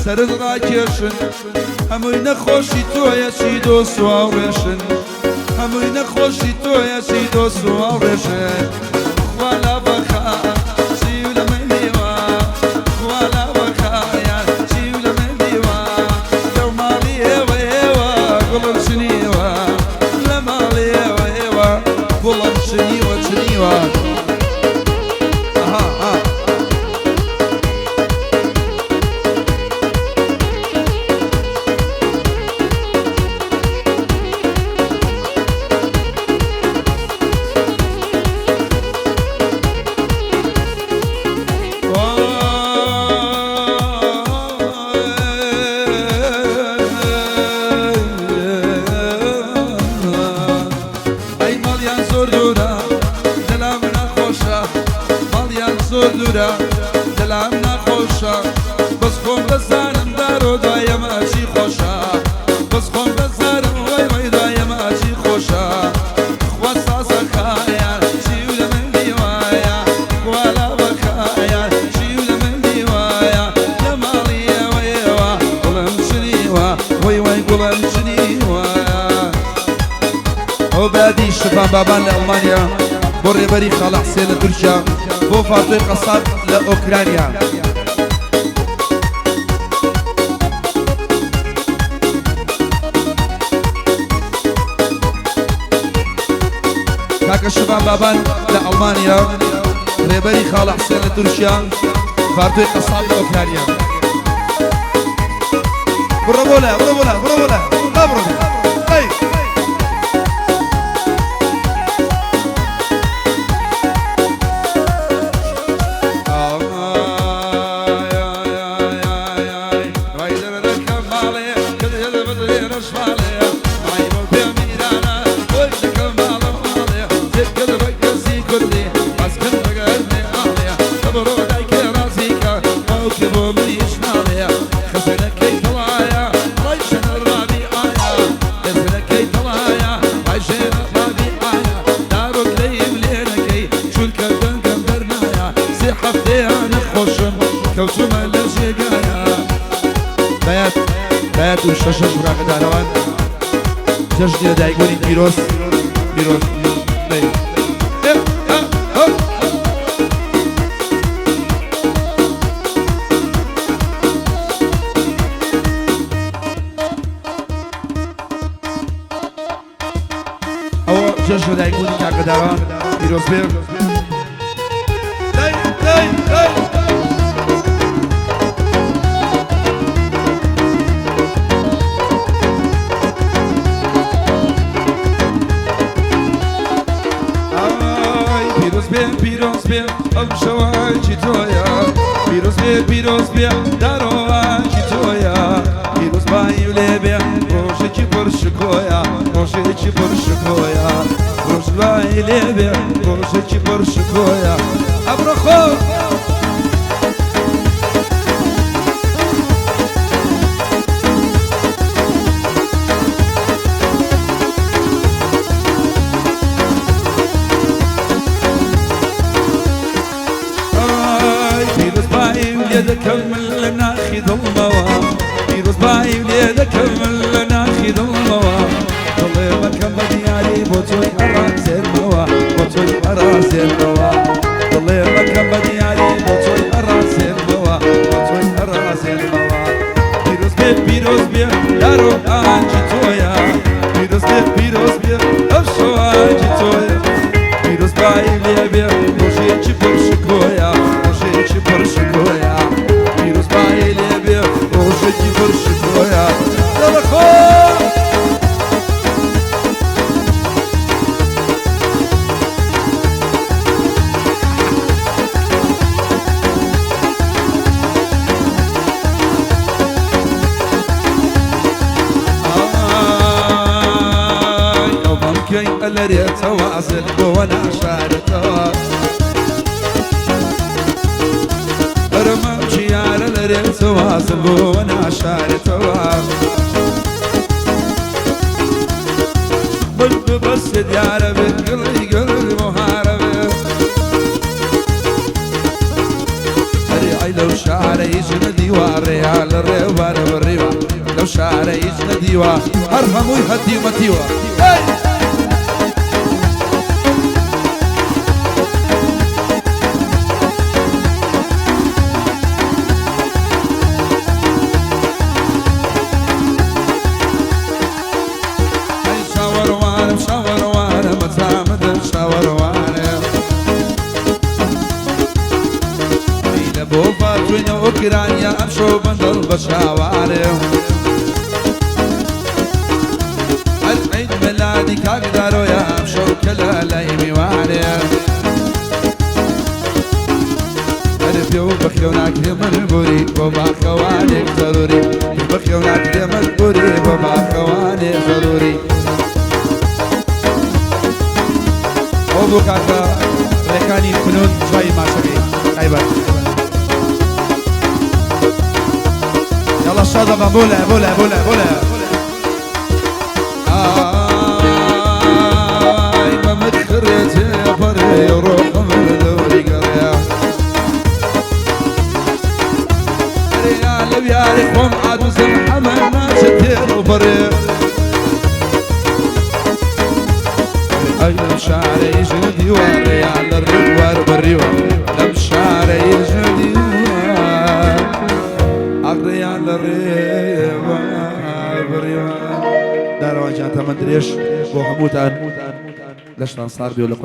سرت راکێشن هەمووی نەخۆشی تۆیەکی دۆست و هاوڕێشن هەمووی نەخۆشی تۆیەکی دۆست و هاوڕێشن خوا لا بەخا چی و لە مەلیوە خوا لا بەخایان چی و لە مەلیوە لەو ماڵی ئێوە ئێوە گوڵم چنیوە لە ماڵی ئێوە ئێوە گوڵم چنیوە چنیوە دلم نخوشا بس خون بزنم در و دایم اچی خوشا بس خون بزنم وای وای دایم اچی خوشا خواستا سخایا چیو من دیوایا والا بخایا چیو من دیوایا لمالیا ویوا قلم شنیوا وای وای قلم شنیوا او بعدی شبان بابان لألمانيا بوري بري خالع حسين تركيا بو فاطمة قصاب لأوكرانيا كاكا شبان بابان لألمانيا ريبري خالع حسين تركيا فاطمة قصاب لأوكرانيا برافولا برافولا برافولا برافولا بيات وشاشة شراق داروان جشن دايقوني بيروس بيروس او جشن دايقوني كاك داروان بيروس بير داي داي داي پیروز بیا ام شواکی تویا پیروز بیا دارواکی تویا پیروز بایوله بیا روشه کی پرشکویا روشه کی پرشکویا روش بایوله بیا روشه کی پرشکویا ابرخو كمل لنا خذ الموا بيروز باي وليدا كمل لنا خذ الموا طلبك بدياري بوتوي أراس الموا بوتوي أراس الموا طلبك بدياري بوتوي أراس الموا بوتوي أراس الموا بيروز بي دارو أنجي تويا بيروز بي أفشو أنجي تويا بيروز باي وليدا روشي تشبر شكويا روشي تشبر شكويا روشتي فرشكويا دلخو ممكن الريت واصل وانا شارته رممشي على الريت واصل وانا شارته بلد بس ديار بقلي قلبي محاربه هري عيلة وشعر شعري جندي والريال الريوان بالريوة لو شعري جندي وارهم ويهدي ومتيوة وين أوكرانيا أمشوا بندل بشاوارهم عيد ميلادي كاقدروا يا أمشوا كلا لايمي وارهم عرفيو بخيوناك من بوري وما خوانك ضروري بخيوناك من بوري وما خوانك ضروري أبو كاكا ركاني فنون شوي ما شبيه خيبر يلا الصدقة بولا بولا بولا بولا ما متخرج يا فري يروح من دوري قرية ريال بياري خوم عاد وزم حمل ناس كتير وفري أجل شعري جندي والريال الريوار بالريوة لم شعري جندي الريال الريوة بالريوة دار وجهة مدريش بو حموتان ليش صار بيقول لك